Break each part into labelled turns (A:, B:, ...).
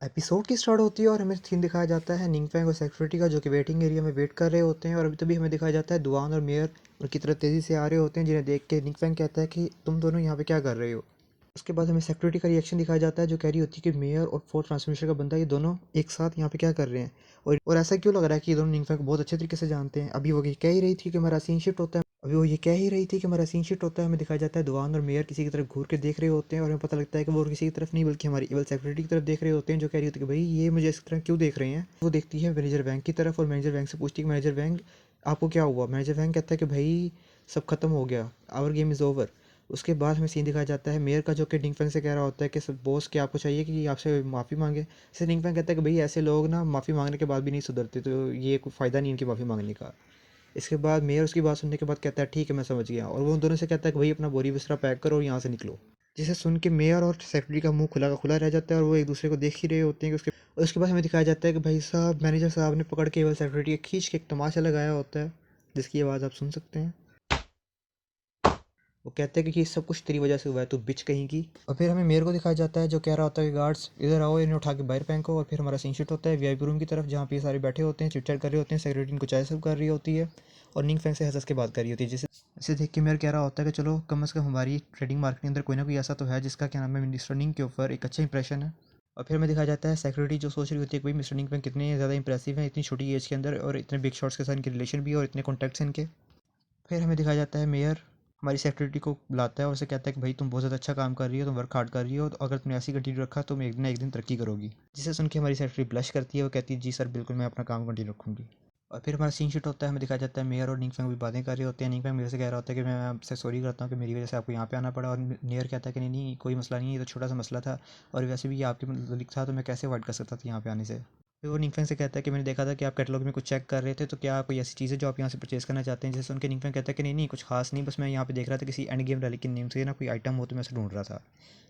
A: Episode की start होती है और हमें सीन दिखाया जाता है निंगफैंग और सेक्रेटरी का, जो कि वेटिंग एरिया में वेट कर रहे होते हैं। और अभी तभी हमें दिखाया जाता है दुआन और मेयर उनकी तरफ तेज़ी से आ रहे होते हैं, जिन्हें देख के निंगफैंग कहता है कि तुम दोनों यहाँ पे क्या कर रहे हो। उसके बाद हमें सेक्रेटरी का रिएक्शन दिखाया जाता है, जो कह रही होती है कि मेयर और फोर्थ ट्रांसमिशन का बंदा ये दोनों एक साथ यहाँ पे क्या कर रहे हैं। और ऐसा क्यों लग रहा है कि ये दोनों निंगफैंग को बहुत अच्छे तरीके से जानते हैं। अभी वो ये कह ही रही थी कि हमारा सीन शिफ्ट होता है हमें दिखाया जाता है दुआन और मेयर किसी की तरफ घूर के देख रहे होते हैं, और हमें पता लगता है कि वो और किसी की तरफ नहीं बल्कि हमारी इवल सेक्रेटरी की तरफ देख रहे होते हैं, जो कह रही होती है कि भाई ये मुझे इस तरह क्यों देख रहे हैं। वो देखती है मैनेजर वैंग की तरफ और मैनेजर वैंग से पूछती है कि मैनेजर वैंग आपको क्या हुआ। मैनेजर वैंग कहता है कि भाई सब खत्म हो गया, आवर गेम इज़ ओवर। उसके बाद हमें सीन दिखाया जाता है मेयर का, जो कि निंगफैंग से कह रहा होता है कि सब बॉस क्या आपको चाहिए कि आपसे माफ़ी मांगे। जैसे निंगफैंग कहता है कि भाई ऐसे लोग ना माफ़ी मांगने के बाद भी नहीं सुधरते, तो ये कोई फ़ायदा नहीं इनकी माफ़ी मांगने का। इसके बाद मेयर उसकी बात सुनने के बाद कहता है ठीक है मैं समझ गया, और वो उन दोनों से कहता है कि भाई अपना बोरी बिस्तरा पैक करो और यहाँ से निकलो। जिसे सुन के मेयर और सेक्रेटरी का मुंह खुला का खुला रह जाता है, और वो एक दूसरे को देख ही रहे होते हैं कि उसके बाद हमें दिखाया जाता है कि भाई साहब मैनेजर साहब ने पकड़ के सेक्रेटरी के खींच के एक तमाचा लगाया होता है, जिसकी आवाज़ आप सुन सकते हैं। वो कहते हैं कि ये सब कुछ तेरी वजह से हुआ है, तू बिच कहीं की। और फिर हमें मेयर को दिखाया जाता है, जो कह रहा होता है कि गार्ड्स इधर आओ, इन्हें उठा के बाहर फेंको। और फिर हमारा सीन शिफ्ट होता है वीआईपी रूम की तरफ, जहाँ पे ये सारे बैठे होते हैं, चिट चैट कर रहे होते हैं। सेक्रेटरी इनको चाय सर्व कर रही होती है और निंग फैंग से हंस हंस के बात कर रही होती है। जिसे इसे देख के मेयर कह रहा होता है कि चलो कम से कम हमारी ट्रेडिंग मार्केट के अंदर कोई ना कोई ऐसा तो है जिसका क्या नाम है मिस्टर निंग के ऊपर एक अच्छा इंप्रेशन है। और फिर हमें दिखाया जाता है सेक्रेटरी जो सोच रही होती है कि भाई मिस्टर निंग फैंग कितने ज़्यादा इंप्रेसिव हैं इतनी छोटी एज के अंदर, और इतने बिग शॉट्स के साथ इनके रिलेशन भी और इतने कॉन्टैक्ट्स इनके। फिर हमें दिखाया जाता है मेयर हमारी सेक्रेटरी को बुलाता है और उसे कहता है कि भाई तुम बहुत ज़्यादा अच्छा काम कर रही हो, तुम वर्क हार्ड कर रही हो, तो अगर तुमने ऐसी कंटिन्यू रखा तो मैं एक दिन तरक्की करोगी। जिसे सुन के हमारी सेक्रेटरी ब्लश करती है, वो कहती है जी सर बिल्कुल मैं अपना काम कंटिन्यू रखूंगी। और फिर हमारा सीन शूट होता है, हमें दिखाया जाता है मेयर और निंगफैंग भी बातें कर रहे होते हैं। निंगफैंग मेरे से कह रहा होता है कि मैं आपसे सॉरी करता हूँ कि मेरी वजह से आपको यहाँ पे आना पड़ा, और मेयर कहता है कि नहीं नहीं कोई मसला नहीं है, ये तो छोटा सा मसला था, और वैसे भी ये आपके मतलब था तो मैं कैसे अवॉइड कर सकता था यहाँ पे आने से। फिर वो निंगफैंग से कहता है कि मैंने देखा था कि आप कैटलॉग में कुछ चेक कर रहे थे, तो क्या कोई ऐसी चीज़ है जो आप यहाँ से परचेज़ करना चाहते हैं। जैसे उनके निंगफैंग कहता है कि नहीं नहीं कुछ खास नहीं, बस मैं यहाँ पे देख रहा था किसी एंड गेम रैलिक के नेम से ना कोई आइटम हो तो मैं उसे ढूंढ रहा था।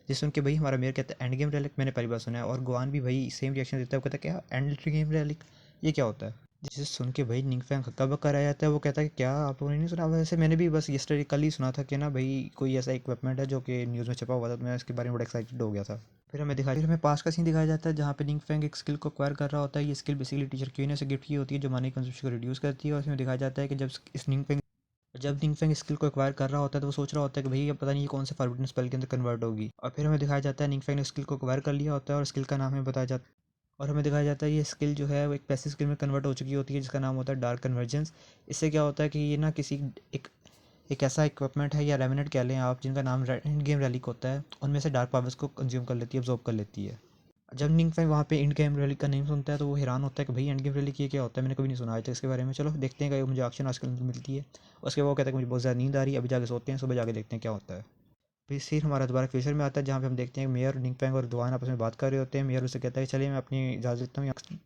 A: जिससे उनके भाई हमारा मेयर कहता है एंड गेम रैलिक मैंने पहली बार सुना है, और गोवान भी भाई सेम रिएक्शन देता है। वो कहता है क्या एंड गेम रैलिक, ये क्या होता है। जिसे सुन के भाई निंगफैंग हक्का बक्का रह जाता है। वो कहता है कि क्या आप लोगों ने नहीं सुना। वैसे मैंने भी बस यस्टरडे कल ही सुना था कि ना भाई कोई ऐसा इक्विपमेंट है जो कि न्यूज़ में छपा हुआ था, तो मैं इसके बारे में बड़ा एक्साइटेड हो गया था। फिर हमें पास का सीन दिखाया जाता है, जहाँ पे निंगफैंग एक स्किल को एक्वायर कर रहा होता है। ये स्किल बेसिकली टीचर क्यू ने से गिफ्ट की होती है, जो मानी कंजप्शन को रिड्यूस करती है। और इसमें दिखाया जाता है कि जब निंगफैंग स्किल को एक्वायर कर रहा होता है, तो वो सोच रहा होता है कि भाई अब पता नहीं ये कौन से फॉरबिडन स्पेल के अंदर कन्वर्ट होगी। और फिर हमें दिखाया जाता है निंगफैंग ने स्किल को एक्वायर कर लिया होता है, और स्किल का नाम हमें बताया जाता है। और हमें दिखाया जाता है ये स्किल जो है वो एक पैसिव स्किल में कन्वर्ट हो चुकी होती है, जिसका नाम होता है डार्क कन्वर्जेंस। इससे क्या होता है कि ये ना किसी एक एक ऐसा इक्विपमेंट है या रेमिनेंट कह लें आप, जिनका नाम एंड गेम रैलिक होता है, उनमें से डार्क पावर्स को कंज्यूम कर लेती है, अब्जॉर्ब कर लेती है। जब निंगफैंग वहाँ पे एंड गेम रैलिक का नेम सुनता है, तो वो हैरान होता है कि भाई एंड गेम रैलिक ये क्या होता है, मैंने कभी नहीं सुना आज तक इसके बारे में। चलो देखते हैं कि मुझे ऑप्शन आजकल मिलती है। उसके बाद वो कहता है कि मुझे बहुत ज़्यादा नींद आ रही है, अभी जाके सोते हैं, सुबह जाके देखते हैं क्या होता है। फिर सीन हमारा दोबारा फ्यूचर में आता है, जहाँ पे हम देखते हैं कि मेयर निंगफैंग और दुआन आपस में बात कर रहे होते हैं। मेयर उसे कहता है कि चलिए मैं अपनी इजाज़त लेता हूँ यहाँ,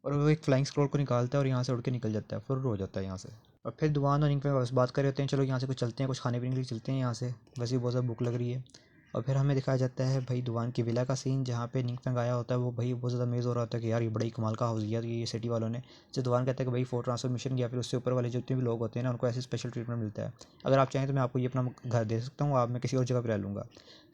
A: और वो एक फ्लाइंग स्क्रॉल को निकालता है और यहाँ से उड़ के निकल जाता है, फुर्र हो जाता है यहाँ से। और फिर दुआन और निंगफैंग बस बात कर रहे होते हैं, चलो यहाँ से कुछ चलते हैं, कुछ खाने पीने के लिए चलते हैं यहाँ से, वैसे भी बहुत ज़्यादा भूख लग रही है। और फिर हमें दिखाया जाता है भाई दुआन की विला का सीन, जहाँ पे निंगफैंग आया होता है। वो भाई बहुत ज़्यादा अमेज़ हो रहा होता है कि यार ये बड़ा ही कमाल का हाउस दिया ये सिटी वालों ने। जो दुआन कहता है कि भाई फोर ट्रांसफॉर्मेशन या फिर उससे ऊपर वाले जितने भी लोग होते हैं ना, उनको ऐसे स्पेशल ट्रीटमेंट मिलता है। अगर आप चाहें तो मैं आपको ये अपना घर दे सकता हूँ, आप मैं किसी और जगह पर रह लूँगा।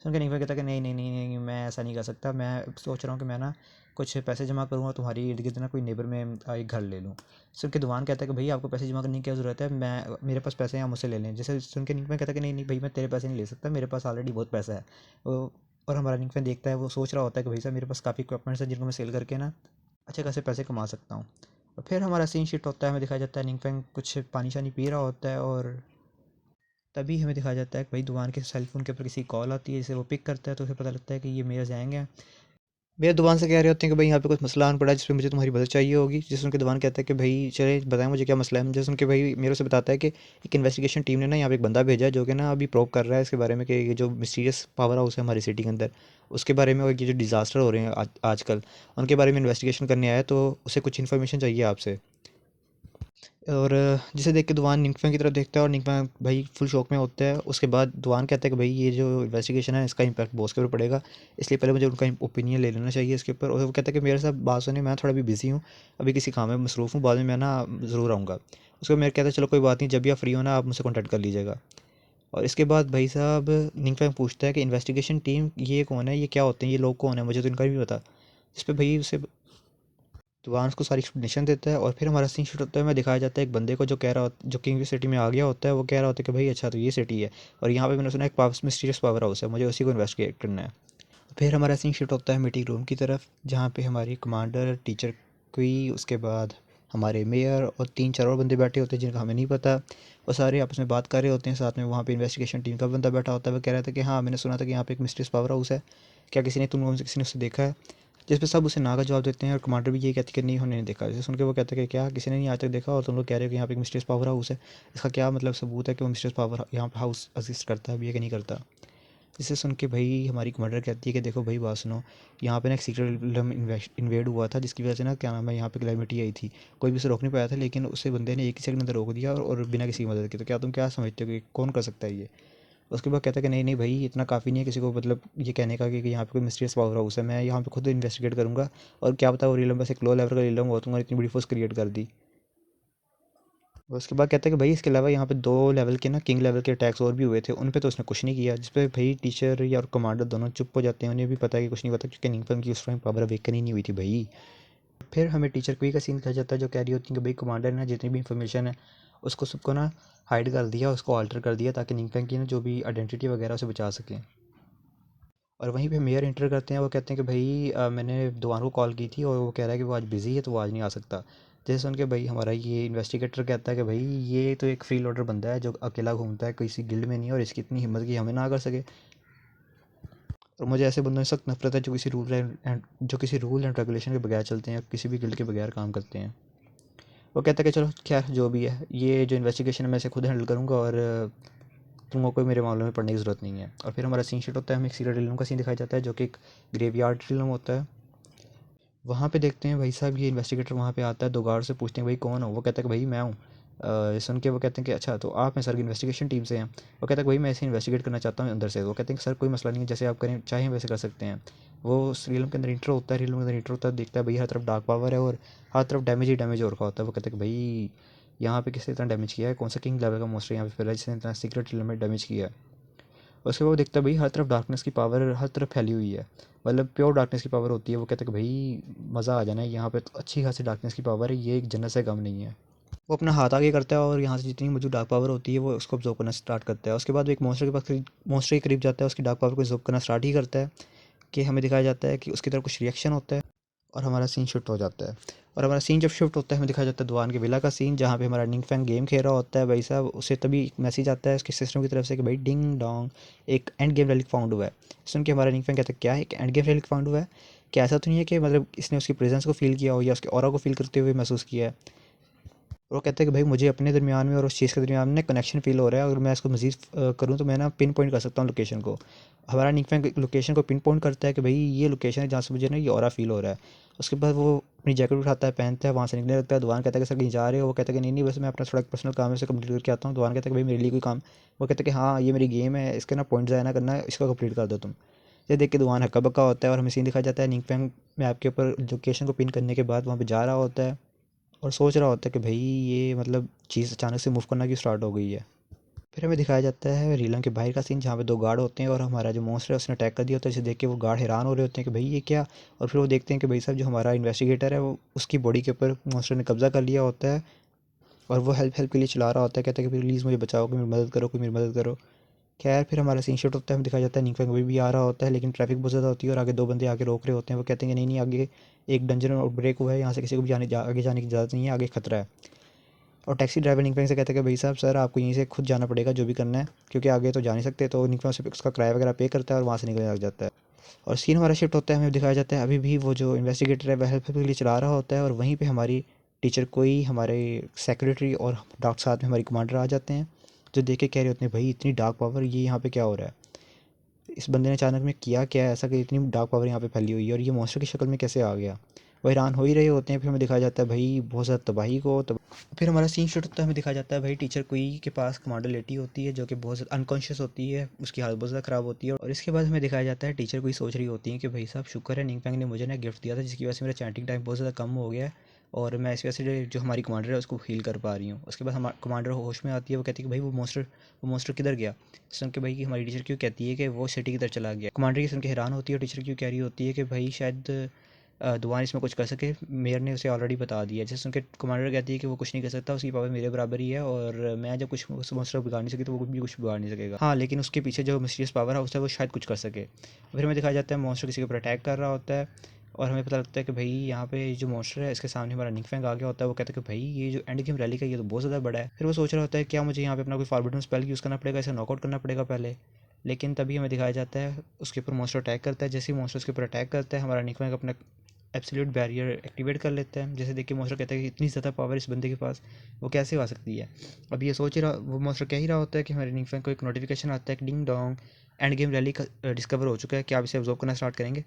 A: सुन के निंगफैंग कहता है कि नहीं नहीं नहीं नहीं मैं ऐसा नहीं कर सकता, मैं सोच रहा हूँ कि मैं ना कुछ पैसे जमा करूँगा तुम्हारी इर्द गिर्द ना कोई नेबर में एक घर ले लूँ। सुन के दुकान कहता है कि भैया आपको पैसे जमा करने की क्या ज़रूरत है, मैं मेरे पास पैसे हैं आप मुझसे ले लें। जैसे सुन के निंगफैंग कहता है कि नहीं नहीं भाई मैं तेरे पैसे नहीं ले सकता, मेरे पास ऑलरेडी बहुत पैसा है। और हमारा निंगफैंग देखता है, वो सोच रहा होता है कि भाई साहब मेरे पास काफ़ी इक्विपमेंट्स हैं जिनको मैं सेल करके ना अच्छे खासे पैसे कमा सकता हूँ। और फिर हमारा सीन शिफ्ट होता है, हमें दिखाया जाता है निंगफैंग कुछ पानी शानी पी रहा होता है, और तभी हमें दिखाया जाता है कि भाई दुकान के सेल फ़ोन के ऊपर किसी कॉल आती है, जिसे वो पिक करता है, तो उसे पता लगता है कि ये मेरे जाएंगे। मेरे दुकान से कह रहे होते हैं कि भाई यहाँ पे कुछ मसला आन पड़ा है जिसपे मुझे तुम्हारी मदद चाहिए होगी। जिस उनके दुकान कहता है कि भाई चले बताएं मुझे क्या मसला है। जैसे उनके भाई मेरे से बताता है कि एक इन्वेस्टिगेशन टीम ने ना यहाँ पे एक बंदा भेजा है, जो कि ना अभी प्रोब कर रहा है इसके बारे में कि ये जो मिस्टीरियस पावर हाउस है हमारी सिटी के अंदर, उसके बारे में, और ये जो डिज़ास्टर हो रहे हैं आजकल उनके बारे में इन्वेस्टिगेशन करने आया है, तो उसे कुछ इन्फॉर्मेशन चाहिए आपसे। और जिसे देख के दुआन निंगफैंग की तरफ देखता है, और निंगफैंग भाई फुल शॉक में होता है। उसके बाद दुआन कहता है कि भाई ये जो इन्वेस्टिगेशन है इसका इम्पैक्ट बॉस के ऊपर पड़ेगा, इसलिए पहले मुझे उनका ओपिनियन ले लेना चाहिए इसके ऊपर। और वो कहता है कि मेरे साथ बात सुनिए, मैं थोड़ा भी बिज़ी हूँ, अभी किसी काम में मसरूफ़ हूँ, बाद में मैं ना ज़रूर आऊँगा। उसके बाद मेरे कहता है चलो कोई बात नहीं, जब भी आप फ्री हो ना आप मुझसे कॉन्टैक्ट कर लीजिएगा। और इसके बाद भाई साहब निंगफैंग पूछता है कि इन्वेस्टिगेशन टीम ये कौन है, ये क्या होते हैं, ये लोग कौन है, मुझे तो इनका भी पता। जिस पे भाई उसे दुकान उसको सारी एक्सप्लेनेशन देता है। और फिर हमारा सीन शूट होता है, हमें दिखाया जाता है एक बंदे को जो कह रहा होता जो किंग सिटी में आ गया होता है, वो कह रहा होता है कि भाई अच्छा तो ये सिटी है और यहाँ पे मैंने सुना एक पावर मिस्टीरियस पावर हाउस है, मुझे उसी को इन्वेस्टिगेट करना है। फिर हमारा सीन शिफ्ट होता है मीटिंग रूम की तरफ, जहाँ पे हमारी कमांडर, टीचर क्वी, उसके बाद हमारे मेयर और 3-4 और बंदे बैठे होते हैं जिनका हमें नहीं पता। वो सारे आपस में बात कर रहे होते हैं। साथ में वहाँ पे इन्वेस्टिगेशन टीम का बंदा बैठा होता है, वो कह रहा था कि हाँ मैंने सुना था कि यहाँ पे एक मिस्ट्रियस पावर हाउस है, क्या किसी ने तुम लोगों में से किसी ने उसे देखा है? जिस पे सब उसे ना का जवाब देते हैं और कमांडर भी ये कहती है कि नहीं उन्होंने नहीं देखा। जिसे सुन के वो कहता है कि क्या किसी ने नहीं आज तक देखा और तुम लोग कह रहे हो कि यहाँ पे एक मिस्ट्रियस पावर हाउस है, इसका क्या मतलब सबूत है कि वो मिस्ट्रियस पावर यहाँ पे हाउस एग्जिस्ट करता है भी है कि नहीं करता? जिसे सुन के भाई हमारी कमांडर कहती है कि देखो भाई बात सुनो, यहाँ पे ना एक सीक्रेट विलम इन्वेड हुआ था जिसकी वजह से ना क्या नाम है यहाँ पे कैलेमिटी आई थी। कोई भी उसे रोक नहीं पाया था, लेकिन उसे बंदे ने एक ही सेकंड अंदर रोक दिया और बिना किसी की मदद के। तो क्या तुम क्या समझते हो कि कौन कर सकता है ये? उसके बाद कहता है कि नहीं नहीं भाई इतना काफ़ी नहीं है किसी को मतलब ये कहने का कि यहाँ पे कोई मिस्टीरियस पावर हाउस है, मैं यहाँ पे खुद इन्वेस्टिगेट करूँगा और क्या पता वो रीलम बस एक लो लेवल का रीलम हुआ, तुमने इतनी बड़ी फोर्स क्रिएट कर दी। और उसके बाद कहता है कि भाई इसके अलावा यहाँ पे 2 लेवल के ना किंग लेवल के अटैक्स और भी हुए थे, उन पे तो उसने कुछ नहीं किया। जिस पे भाई टीचर या कमांडर दोनों चुप हो जाते हैं, उन्हें भी पता है कि कुछ नहीं पता क्योंकि निंगफन की उस टाइम पावर अवेकन ही नहीं हुई थी भाई। फिर हमें टीचर क्वी का सीन दिखाया जाता है जो कह रही होती है कि भाई कमांडर ने जितनी भी इंफॉर्मेशन है उसको सबको ना हाइड कर दिया, उसको ऑल्टर कर दिया ताकि निंगफन की ना जो भी आइडेंटिटी वगैरह उसे बचा सकें। और वहीं पे मेयर इंटर करते हैं, वो कहते हैं कि भाई मैंने दुआन को कॉल की थी और वो कह रहा है कि वो आज बिज़ी है तो वो आज नहीं आ सकता। जैसे सुन के भाई हमारा ये इन्वेस्टिगेटर कहता है कि भाई ये तो एक फ्री लोडर बंदा है जो अकेला घूमता है, किसी गिल्ड में नहीं है और इसकी इतनी हिम्मत की हमें ना कर सके। और मुझे ऐसे बंदों से सख्त नफरत है जो किसी रूल एंड रेगुलेशन के बगैर चलते हैं, किसी भी गिल्ड के बगैर काम करते हैं। वो कहता है कि चलो खैर जो भी है, ये जो इन्वेस्टिगेशन है मैं इसे खुद हैंडल करूँगा और तुम लोगों को मेरे मामले में पढ़ने की ज़रूरत नहीं है। और फिर हमारा सीन शीट होता है, हमें एक सीरियल ड्रिलम का सीन दिखाया जाता है जो कि एक ग्रेवयार्ड ड्रिलम होता है। वहाँ पे देखते हैं भाई साहब ये इन्वेस्टिगेटर वहाँ पे आता है, 2 गार्ड से पूछते हैं भाई कौन हो? वो कहता है कि भाई मैं हूँ। सुन के वो कहते हैं कि अच्छा तो आप हैं सर की इन्वेस्टिगेशन टीम से हैं? वो कहता है कि भाई मैं ऐसे इन्वेस्टिगेट करना चाहता हूँ अंदर से। वो कहते हैं कि सर कोई मसला नहीं है, जैसे आप करें चाहें वैसे कर सकते हैं। वो उस रीलम के अंदर इंटर होता है, रीलम के अंदर इंटर होता है, देखता है भाई हर तरफ डार्क पावर है और हर तरफ डैमेज ही डैमेज हो रखा होता है। वो कहते हैं कि भाई यहाँ पे किसने इतना डैमेज किया है, कौन सा किंग लेवल का मोस्टर यहाँ पे फैला है जिसने इतना सीक्रेट रीलम में डैमेज किया है? उसके बाद वो देखता है भाई हर तरफ डार्कनेस की पावर हर तरफ फैली हुई है, मतलब प्योर डार्कनेस की पावर होती है। वो कहता है कि भाई मज़ा आ जाना है, यहाँ पे तो अच्छी खासी डार्कनेस की पावर है, ये एक जन्नत से कम नहीं है। वो अपना हाथ आगे करता है और यहाँ से जितनी मौजूद डार्क पावर होती है वो उसको ऑब्जॉर्व करना स्टार्ट करता है। उसके बाद वो एक मॉन्स्टर के करीब जाता है, उसकी डार्क पावर को ऑब्जॉर्व करना स्टार्ट ही करता है कि हमें दिखाया जाता है कि उसकी तरफ कुछ रिएक्शन होता है और हमारा सीन शिफ्ट हो जाता है। और हमारा सीन जब शिफ्ट होता है हमें दिखाया जाता है दुआन के विला का सीन, जहाँ पे हमारा निंग फैंग गेम खेल रहा होता है। भाई साहब उसे तभी एक मैसेज आता है उसके सिस्टम की तरफ से कि भाई डिंग डोंग एक एंड गेम रेलिक फाउंड हुआ है। सुन के हमारा निंग फैंग कहता है क्या है, एक एंड गेम रेलिक फाउंड हुआ है? क्या ऐसा तो नहीं है कि मतलब इसने उसकी प्रेजेंस को फील किया हो या उसके ऑरा को फील करते हुए महसूस किया है? और वो कहते हैं कि भाई मुझे अपने दरमियान में और उस चीज़ के दरमियान में कनेक्शन फ़ील हो रहा है, अगर मैं इसको मज़ीद करूँ तो मैं ना पिन पॉइंट कर सकता हूँ लोकेशन को। हमारा निकफैंग लोकेशन को पिन पॉइंट करता है कि भाई ये लोकेशन है जहाँ से मुझे ना ये ऑरा फ़ील हो रहा है। उसके बाद वो अपनी जैकेट उठाता है, पहनता है, वहाँ से निकलने लगता है। दुआन कहता है कि सर कहीं जा रहे हो? वो कहता है कि नहीं नहीं बस मैं अपना थोड़ा पर्सनल काम है उसे कंप्लीट करके आता हूँ। दुआन कहता है कि भाई मेरे लिए कोई काम? वो कहता है कि हाँ ये मेरी गेम है, इसके ना पॉइंट ज़ाया ना करना है, इसको कंप्लीट कर दो तुम। ये देख के दुआन हक्का बक्का होता है और हमें सीन दिखाया जाता है निकफैंग में आपके ऊपर लोकेशन को पिन करने के बाद वहाँ पे जा रहा होता है और सोच रहा होता है कि भाई ये मतलब चीज़ अचानक से मूव करना क्यों स्टार्ट हो गई है। फिर हमें दिखाया जाता है रीलम के बाहर का सीन, जहाँ पे 2 गार्ड होते हैं और हमारा जो मॉन्स्टर है उसने अटैक कर दिया होता है, जिसे देख के वो गार्ड हैरान हो रहे होते हैं कि भाई ये क्या। और फिर वो देखते हैं कि भाई साहब जो हमारा इन्वेस्टिगेटर है वो उसकी बॉडी के ऊपर मॉन्स्टर ने कब्जा कर लिया होता है और वो हेल्प हेल्प के लिए चिल्ला रहा होता है, कहता है कि प्लीज़ मुझे बचाओ, कोई मेरी मदद करो, कोई मेरी मदद करो। खैर फिर हमारा सीन शॉट होता है, हमें दिखाया जाता है निंगफैंग अभी भी आ रहा होता है, लेकिन ट्रैफिक बहुत ज़्यादा होती है और आगे 2 बंदे आगे रोक रहे होते हैं। वो कहते हैं कि नहीं नहीं आगे एक डंजन और ब्रेक हुआ है, यहाँ से किसी को भी आगे जाने की इजाज़त नहीं है, आगे खतरा है। और टैक्सी ड्राइवर निकपैंग से कहता है कि भाई साहब सर आपको यहीं से खुद जाना पड़ेगा जो भी करना है, क्योंकि आगे तो जा नहीं सकते। तो निकपैंग से उसका किराया वगैरह पे करता है और वहाँ से निकलने लग जाता है। और सीन हमारा शिफ्ट होता है, हमें दिखाया जाता है अभी भी वो जो इन्वेस्टिगेटर है वह हेल्प के लिए चला रहा होता है और वहीं पे हमारी टीचर कोई, हमारे सेक्रेटरी और डॉक्टर साथ में हमारी कमांडर आ जाते हैं, जो देख के कह रहे होते हैं भाई इतनी डार्क पावर, ये यहाँ पे क्या हो रहा है? इस बंदे ने अचानक में किया क्या है ऐसा कि इतनी डार्क पावर यहाँ पे फैली हुई है और ये मॉन्स्टर की शक्ल में कैसे आ गया? वो हैरान हो ही रहे होते हैं। फिर हमें दिखाया जाता है भाई बहुत ज़्यादा तबाही को फिर हमारा सीन शूट होता है, हमें दिखाया जाता है भाई टीचर कोई के पास कमांडर लेटी होती है जो कि बहुत ज़्यादा अनकॉन्शियस होती है, उसकी हालत बहुत ज़्यादा ख़राब होती है। और इसके बाद हमें दिखाया जाता है टीचर कोई सोच रही होती है कि भाई साहब शुक्र है निंगफैंग ने मुझे ना गिफ्ट दिया था जिसकी वजह से मेरा चैंटिंग टाइम बहुत ज़्यादा कम हो गया है और मैं इस वजह से जो हमारी कमांडर है उसको हील कर पा रही हूँ। उसके बाद हमारा कमांडर होश में आती है, वो कहती है कि भाई वो मॉन्स्टर किधर गया? सुन के भाई कि हमारी टीचर क्यों कहती है कि वो सिटी की तरफ चला गया। कमांडर की सुन के हैरान होती है और टीचर क्यों कह रही होती है कि भाई शायद दुआन इसमें कुछ कर सके। मेयर ने उसे ऑलरेडी बता दिया, जैसे उनके कमांडर कहती है कि वो कुछ नहीं कर सकता, उसकी पावर मेरे बराबर ही है और मैं जब कुछ उस मॉन्स्टर को बिगाड़ नहीं सकी तो वो भी कुछ बिगाड़ नहीं सकेगा। हाँ, लेकिन उसके पीछे जो मिस्टीरियस पावर हाउस है वो शायद कुछ कर सके। फिर हमें दिखाया जाता है मॉन्स्टर किसी के ऊपर अटैक कर रहा होता है और हमें पता लगता है कि भाई यहाँ पे जो मॉन्स्टर है इसके सामने हमारा निक फैंग आ गया होता है। वो कहता है कि भाई ये जो एंड गेम रैली का ये तो बहुत ज़्यादा बड़ा है। फिर वो सोच रहा होता है क्या मुझे यहाँ पे अपना कोई फॉरबिडन स्पेल यूज़ करना पड़ेगा, इसे नॉकआउट करना पड़ेगा पहले। लेकिन तभी हमें दिखाया जाता है उसके ऊपर मॉन्स्टर अटैक करता है। जैसे ही मॉन्स्टर उसके ऊपर अटैक करता है हमारा निक फैंग अपना एब्सोल्यूट बैरियर एक्टिवेट कर लेता है। जैसे देख के मॉन्स्टर कहता है कि इतनी ज़्यादा पावर इस बंदे के पास, वो कैसे आ सकती है। अब ये सोच ही रहा, वो मॉन्स्टर कह ही रहा होता है कि हमारे निक फैंग को एक नोटिफिकेशन आता है कि ding dong, end game rally का डिस्कवर हो चुका है, क्या आप इसे ऑब्जर्व करना स्टार्ट करेंगे।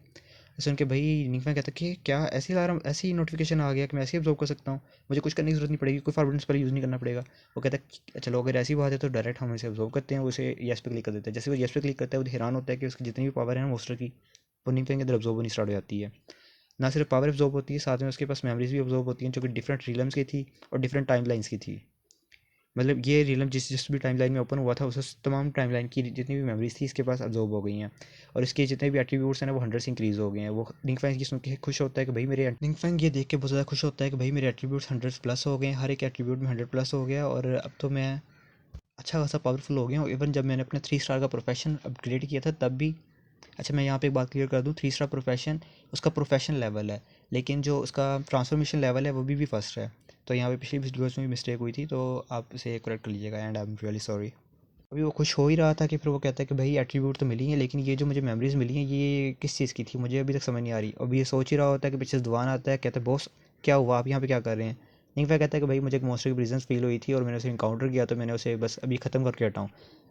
A: सुन के भाई निक फैंग कहता है कि क्या ऐसी अलार्म, ऐसी नोटिफिकेशन आ गया कि मैं ऐसे ही ऑब्जर्व कर सकता हूँ, मुझे कुछ करने की जरूरत नहीं पड़ेगी, कोई फॉरवर्ड स्पेल यूज़ नहीं करना पड़ेगा। वो कहता है चलो अगर ऐसी बात है तो डायरेक्ट हम इसे ऑब्जर्व करते हैं। उसे येस पे क्लिक कर देता है। जैसे वो येस पे क्लिक करता है वो हैरान होता है कि उसकी जितनी भी पावर है ना मॉन्स्टर की, वो निक फैंग के अंदर ऑब्जर्व होनी स्टार्ट हो जाती है। ना सिर्फ पावर ऑब्जॉर्ब होती है, साथ में उसके पास मेमोरीज भी ऑब्जॉर्ब होती हैं जो कि डिफरेंट रीलम्स की थी और डिफरेंट टाइमलाइंस की थी। मतलब ये रीलम जिस जिस भी टाइमलाइन में ओपन हुआ था उस तमाम टाइमलाइन की जितनी भी मेमोरीज थी इसके पास ऑब्जॉर्ब हो गई हैं और इसके जितने भी एट्रीब्यूट्स हैं ना वो 100 से इंक्रीज़ हो गए हैं। वो निंग फैंग की सुन के खुश होता है कि भाई मेरे, निंग फैंग ये देख के बहुत ज़्यादा खुश होता है कि भाई मेरे एट्रीब्यूट्स 100 प्लस हो गए हैं, हर एक एट्रीब्यूट में 100 प्लस हो गया और अब तो मैं अच्छा खासा पावरफुल हो गया हूँ। इवन जब मैंने अपने 3 स्टार का प्रोफेशन अपग्रेड किया था तब भी, अच्छा मैं यहाँ पे एक बात क्लियर कर दूँ, 3 स्टार प्रोफेशन उसका प्रोफेशन लेवल है, लेकिन जो उसका ट्रांसफॉर्मेशन लेवल है वो भी फर्स्ट है। तो यहाँ पे पिछली वीडियोज़ में भी मिस्टेक हुई थी, तो आप इसे करेक्ट कर लीजिएगा and I am really sorry. अभी वो खुश हो ही रहा था कि फिर वो कहता है कि भाई एट्रीब्यूट तो मिली हैं लेकिन ये जो मुझे मेमोरीज मिली हैं ये किस चीज़ की थी मुझे अभी तक समझ नहीं आ रही। अभी ये सोच ही रहा होता है कि पीछे से दुआन आता है, कहता है बॉस क्या हुआ, आप यहाँ पे क्या कर रहे हैं। निंगफा कहता है कि भाई मुझे एक मॉन्स्टर की प्रेजेंस फील हुई थी और मैंने उसे इनकाउंटर किया तो मैंने उसे बस अभी ख़त्म करके हटाऊँ।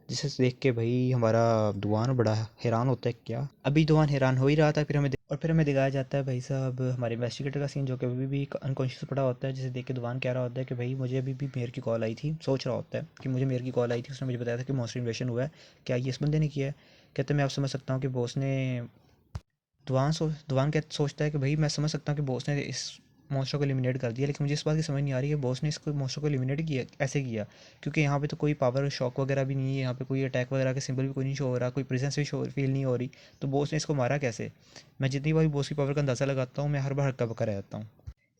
A: जिसे देख के भाई हमारा दुआन बड़ा हैरान होता है, क्या अभी दुआन हैरान हो ही रहा था। फिर हमें दिखाया जाता है भाई साहब हमारे इन्वेस्टिगेटर का सीन जो कि अभी भी अनकॉन्शियस पड़ा होता है, जिसे देख के दुआन कह रहा होता है कि भाई मुझे अभी भी मेयर की कॉल आई थी। सोच रहा होता है कि मुझे मेयर की कॉल आई थी, उसने मुझे बताया था कि मॉन्स्टर इन्वेशन हुआ है, क्या ये इस बंदे ने किया है। कहते मैं अब समझ सकता हूँ कि बॉस ने, दुआन क्या सोचता है कि भाई मैं समझ सकता हूँ कि बॉस ने इस मॉन्स्टर को एलिमिनेट कर दिया, लेकिन मुझे इस बात की समझ नहीं आ रही है बॉस ने इसको मॉन्स्टर को एलिमिनेट किया ऐसे किया, क्योंकि यहाँ पे तो कोई पावर शॉक वगैरह भी नहीं है, यहाँ पे कोई अटैक वगैरह के सिंबल भी कोई नहीं शो हो रहा, कोई प्रेजेंस भी शो फील नहीं हो रही, तो बॉस ने इसको मारा कैसे। मैं जितनी बार बॉस की पावर का अंदाज़ा लगाता हूँ मैं हर बार हक्का बक्का रह जाता हूँ।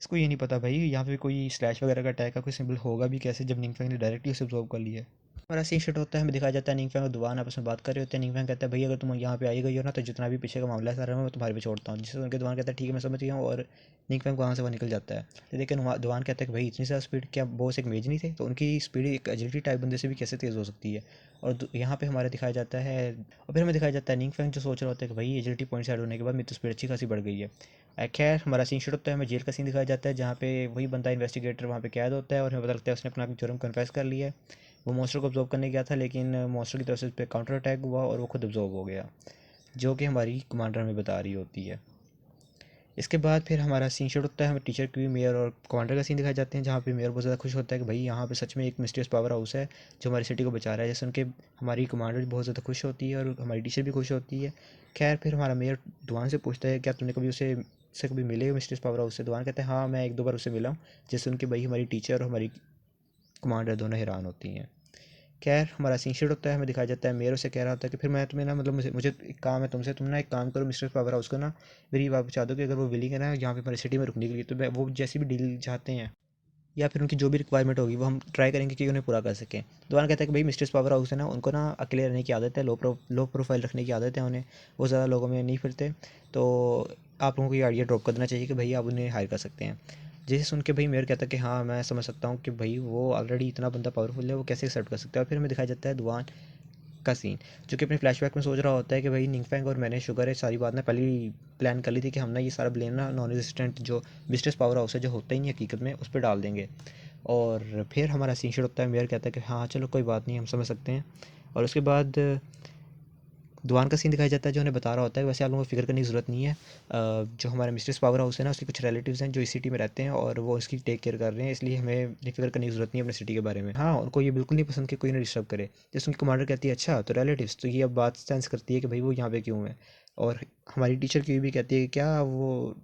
A: इसको ये नहीं पता भाई यहाँ पे कोई स्लैश वगैरह का अटैक का कोई सिंबल होगा भी कैसे जब निंगफैंग ने डायरेक्टली उसे ऑब्जॉर्व कर लिया है। हमारा सीन शट होता है, हमें दिखाया जाता है निंगफैंग और दुआन आपस में बात कर रहे होते हैं। निंगफैंग कहता है भाई अगर तुम यहाँ पे आई गई हो ना तो जितना भी पीछे का मामला है सारा मैं तुम्हारे पे छोड़ता हूँ, जिससे उनके दुआन कहता है ठीक है मैं समझ गया हूँ और निंगफैंग वहाँ से वहाँ निकल जाता है। तो लेकिन दुआन कहता है कि भाई इतनी ज़्यादा स्पीड, क्या बॉस एक मेज नहीं थे तो उनकी स्पीड एक एजिलिटी टाइप बंदे से भी कैसे तेज़ हो सकती है। और यहाँ पे हमारा दिखाया जाता है और फिर हमें दिखाया जाता है निंगफैंग जो सोच रहा होता है कि भाई एजिलिटी पॉइंट से ऐड होने के बाद मेरी तो स्पीड अच्छी खासी बढ़ गई है। खैर हमारा सीन शुरू होता है, हमें जेल का सीन दिखाया जाता है जहाँ पे वही बंदा इन्वेस्टिगेटर वहाँ पे कैद होता है और हमें पता लगता है उसने अपना जुर्म कन्फेस कर लिया है। वो मॉन्स्टर को ऑब्जॉर्व करने गया था लेकिन मॉन्स्टर की तरफ से उस पर काउंटर अटैक हुआ और वो खुद ऑब्जॉर्व हो गया, जो कि हमारी कमांडर हमें बता रही होती है। इसके बाद फिर हमारा सीन शूट होता है, हमें टीचर की, मेयर और कमांडर का सीन दिखाए जाते हैं जहाँ पे मेयर बहुत ज़्यादा खुश होता है कि भाई यहाँ पे सच में एक मिस्टीरियस पावर हाउस है जो हमारी सिटी को बचा रहा है। जैसे उनके हमारी कमांडर भी बहुत ज़्यादा खुश होती है और हमारी टीचर भी खुश होती है। खैर फिर हमारा मेयर दुआन से पूछता है क्या तुमने कभी उसे कभी मिले हो मिस्टीरियस पावर हाउस से। दुआन कहते हैं हाँ मैं एक दो बार उससे मिला हूँ। जैसे उनके भाई हमारी टीचर और हमारी कमांडर दोनों हैरान होती हैं। खैर हमारा सीन शूट होता है, हमें दिखाया जाता है मेयर उसे कह रहा होता है कि फिर मैं तुम्हें ना, मतलब मुझे मुझे एक काम है तुमसे, तुम ना एक काम करो मिस्टर पावर हाउस को ना मेरी बात बता दो कि अगर वो विलिंग है ना यहाँ पे हमारी सिटी में रुकने के लिए तो मैं वो जैसी भी डील चाहते हैं या फिर उनकी जो भी रिक्वायरमेंट होगी वो हम ट्राई करेंगे कि उन्हें पूरा कर सकें। दोबारा कहता है कि भाई मिस्टर पावर हाउस है ना उनको ना अकेले रहने की आदत है, लो प्रोफाइल रखने की आदत है उन्हें, वो ज़्यादा लोगों में नहीं फिरते। तो आप लोगों को ये आइडिया ड्रॉप कर देना चाहिए कि भाई आप उन्हें हायर कर सकते हैं। जैसे सुन के भाई मेयर कहता है कि हाँ मैं समझ सकता हूँ कि भाई वो ऑलरेडी इतना बंदा पावरफुल है वो कैसे एक्सेप्ट कर सकता है। और फिर हमें दिखाया जाता है दुआन का सीन जो कि अपने फ्लैशबैक में सोच रहा होता है कि भाई निंगफैंग और मैंने शुगर है सारी बात ना पहले ही प्लान कर ली थी कि हम ना ये सारा ब्लेम ना नॉन रेजिस्टेंट जो मिस्ट्रेस पावर हाउस है जो होता ही नहीं हकीकत में उस पर डाल देंगे। और फिर हमारा सीन शुरू होता है, मेयर कहता है कि हाँ चलो कोई बात नहीं हम समझ सकते हैं। और उसके बाद दुआन का सीन दिखाया जाता है जो उन्हें बता रहा होता है वैसे आप लोगों को फिक्र करने की ज़रूरत नहीं है। जो हमारे मिस्ट्रेस पावर हाउस है ना उसके कुछ रिलेटिव्स हैं जो इस सिटी में रहते हैं और वो इसकी टेक केयर कर रहे हैं, इसलिए हमें फिक्र करने की ज़रूरत नहीं है अपनी सिटी के बारे में। हाँ उनको ये बिल्कुल नहीं पसंद कि कोई ना डिस्टर्ब करे। जैसे उनकी कमांडर कहती है अच्छा तो रिलेटिव्स, तो ये अब बात सेंस करती है कि भाई वो यहाँ पे क्यों है। और हमारी टीचर की भी कहती है कि क्या वो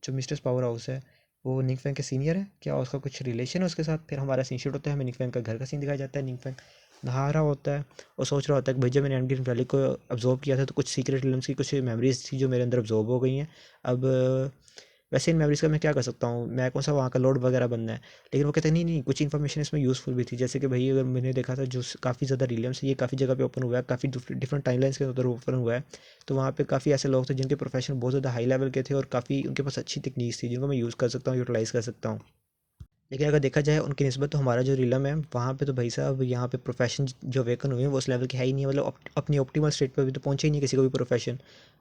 A: जो मिस्ट्रेस पावर हाउस है वो निंगफैंग के सीनियर है, क्या उसका कुछ रिलेशन है उसके साथ। फिर हमारा सीन शूट होता है, हमें निंगफैंग का घर का सीन दिखाया जाता है। निंगफैंग नहा रहा होता है और सोच रहा होता है कि भाई जब मैंने एंड वैली को अब्जॉर्व किया था तो कुछ सीक्रेट एलिमेंट्स की कुछ मेमोरीज थी जो मेरे अंदर अब्जॉर्व हो गई हैं। अब वैसे इन मेमोरीज़ का मैं क्या कर सकता हूँ, मैं कौन सा वहाँ का लोड वगैरह बनना है। लेकिन वो कहते हैं नहीं नहीं, कुछ इन्फॉर्मेशन इसमें यूज़फुल भी थी, जैसे कि भाई अगर मैंने देखा था जो काफ़ी ज़्यादा रिलियम्स है ये काफ़ी जगह पे ओपन हुआ है, काफ़ी डिफरेंट टाइमलाइंस के अंदर ओपन हुआ है। तो वहाँ पे काफ़ी ऐसे लोग थे जिनके प्रोफेशन बहुत ज़्यादा हाई लेवल के थे और काफ़ी उनके पास अच्छी टेक्निक्स थी जिनको मैं यूज़ कर सकता हूँ, यूटिलाइज़ कर सकता हूँ। लेकिन अगर देखा जाए उनकी निस्बत तो हमारा जो रिलम है वहाँ पे तो भाई साहब यहाँ पे प्रोफेशन जो वेकन हुए हैं वो उस लेवल के है ही नहीं है, मतलब अपनी ऑप्टिमल स्टेट पे अभी तो पहुँचे ही नहीं किसी को भी प्रोफेशन।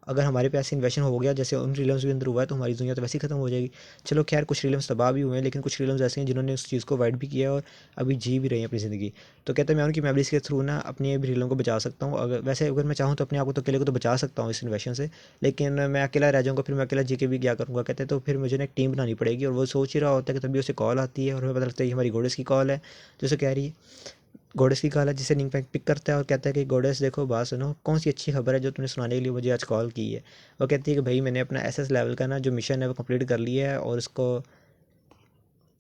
A: अगर हमारे पे ऐसे इन्वेशन हो गया जैसे उन रिलम्स के अंदर हुआ है तो हमारी दुनिया तो वैसे ही खत्म हो जाएगी। चलो खैर कुछ रिलम्स तबाह भी हुए हैं लेकिन कुछ रिलम्स ऐसे हैं जिन्होंने उस चीज़ को वाइड भी किया है और अभी जी भी रही हैं अपनी ज़िंदगी। तो कहते हैं मैं उनकी मेमोरीज़ के थ्रू ना अपने भी रिलम को बचा सकता हूँ, अगर वैसे अगर मैं चाहूँ तो अपने आप को तो अकेले को तो बचा सकता हूँ इस इन्वेशन से। लेकिन मैं अकेला रह जाऊँगा, फिर मैं अकेला जी के भी क्या करूँगा कहते हैं, तो फिर मुझे ना एक टीम बनानी पड़ेगी और वो सोच ही रहा होता है कि तभी उसे कॉल आती है और हमें पता लगता है ये हमारी गोडेस की कॉल है जो उसे कह रही है। गोडेस की कॉल है जिसे निंग पैक पिक करता है और कहता है कि गोडेस देखो बात सुनो, कौन सी अच्छी खबर है जो तूने सुनाने के लिए मुझे आज कॉल की है। वो कहती है कि भाई मैंने अपना एसएस लेवल का ना जो मिशन है वो कंप्लीट कर लिया है और उसको,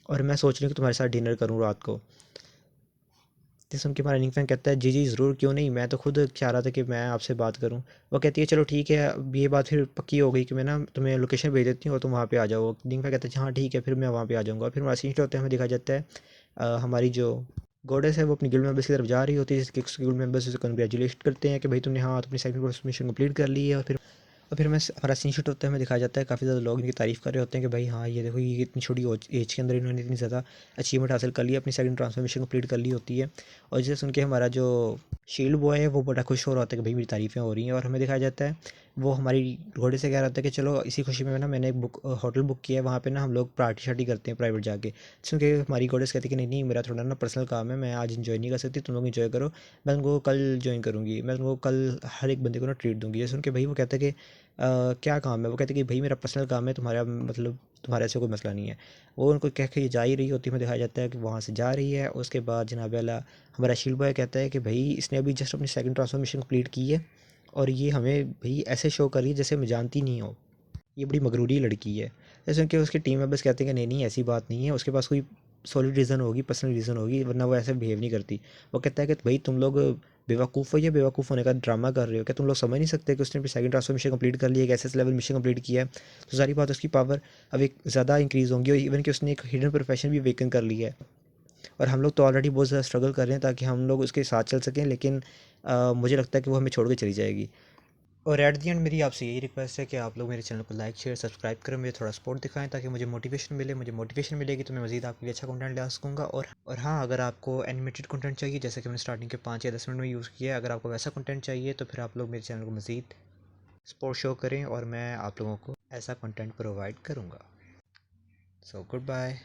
A: और मैं सोच रही हूँ कि तुम्हारे साथ डिनर करूँ रात को। ये सुन के हमारा निंग फैंग कहता है जी जी ज़रूर, क्यों नहीं, मैं तो खुद चाह रहा था कि मैं आपसे बात करूं। वो कहती है चलो ठीक है, अब ये बात फिर पक्की हो गई कि मैं ना तुम्हें लोकेशन भेज देती हूँ और तुम वहाँ पे आ जाओ। निंग फैंग कहता है हाँ ठीक है, फिर मैं वहाँ पे आ जाऊँगा। फिर हमारा सीन होता है, हमें दिखा जाता है हमारी जो गोडेस है वो अपनी गिल्ड मेंबर्स की तरफ जा रही होती है, जिसके गिल्ड मेंबर्स उसे कंग्रेचुलेट करते हैं कि भाई तुमने हाँ अपनी सेकंड मिशन कंप्लीट कर ली है। और फिर हमें हमारा सीन शूट होता है, हमें दिखाया जाता है काफ़ी ज़्यादा लोग इनकी तारीफ़ कर रहे होते हैं कि भाई हाँ ये देखो ये इतनी छोटी एज के अंदर इन्होंने इतनी ज़्यादा अचीवमेंट हासिल कर लिया, अपनी सेकंड ट्रांसफॉर्मेशन कंप्लीट कर ली होती है। और जिसे सुन के हमारा जो शील्ड बॉय है वो बड़ा खुश हो रहा होता है कि भाई मेरी तारीफ़ें हो रही हैं। और हमें दिखाया जाता है वो हमारी घोड़े से कह रहा होता है कि चलो इसी खुशी में ना मैंने एक होटल बुक किया है, वहाँ पे ना हम लोग पार्टी शार्टी करते हैं प्राइवेट जाके। क्योंकि हमारी घोड़े से कहती है कि नहीं नहीं मेरा थोड़ा ना पर्सनल काम है, मैं आज इन्जॉय नहीं कर सकती, तुम लोग इन्जॉय करो, मैं तुमको कल ज्वाइन करूँगी, मैं तुमको कल हर एक बंदे को ना ट्रीट दूँगी। ये सुन के भाई वो कहता है कि क्या काम है, वो कहते हैं कि भाई मेरा पर्सनल काम है, तुम्हारा मतलब तुम्हारे ऐसे कोई मसला नहीं है। वो उनको कह के जा ही रही होती है, हमें दिखाया जाता है कि वहाँ से जा रही है। उसके बाद जनाब आला हमारा शील्ड बॉय कहता है कि भाई इसने अभी जस्ट अपनी सेकंड ट्रांसफॉर्मेशन कंप्लीट की है और ये हमें भाई ऐसे शो कर रही है जैसे हमें जानती नहीं हो, ये बड़ी मगरूरी लड़की है। जैसे कि उसके टीम मेंबर्स कहते हैं कि नहीं नहीं ऐसी बात नहीं है, उसके पास कोई सॉलिड रीज़न होगी, पर्सनल रीज़न होगी, वरना वो ऐसे बिहेव नहीं करती। वो कहता है कि भाई तुम लोग बेवकूफ़ हो या बेवकूफ़ होने का ड्रामा कर रहे हो, क्या तुम लोग समझ नहीं सकते कि उसने अपनी सेकंड ट्रांसफॉर्मेशन कंप्लीट कर लिया है, एक एसएस लेवल मिशन कंप्लीट किया है, तो सारी बात उसकी पावर अब एक ज़्यादा इंक्रीज़ होंगी और इवन कि उसने एक हिडन प्रोफेशन भी वेकन कर लिया है। और हम लोग तो ऑलरेडी बहुत ज़्यादा स्ट्रगल कर रहे हैं ताकि हम लोग उसके साथ चल सकें, लेकिन मुझे लगता है कि वो हमें छोड़ के चली जाएगी। और एट दी एंड मेरी आपसे यही रिक्वेस्ट है कि आप लोग मेरे चैनल को लाइक शेयर सब्सक्राइब करें, मुझे थोड़ा सपोर्ट दिखाएं ताकि मुझे मोटिवेशन मिले। मुझे मोटिवेशन मिलेगी तो मैं मज़ीद आपके लिए अच्छा कंटेंट ला सकूँगा। और हाँ, अगर आपको एनिमेटेड कंटेंट चाहिए जैसे कि मैंने स्टार्टिंग के 5 या 10 मिनट में यूज़ किया है, अगर आपको वैसा कंटेंट चाहिए तो फिर आप लोग मेरे चैनल को मज़ीद सपोर्ट शो करें और मैं आप लोगों को ऐसा कंटेंट प्रोवाइड करूँगा। So good bye.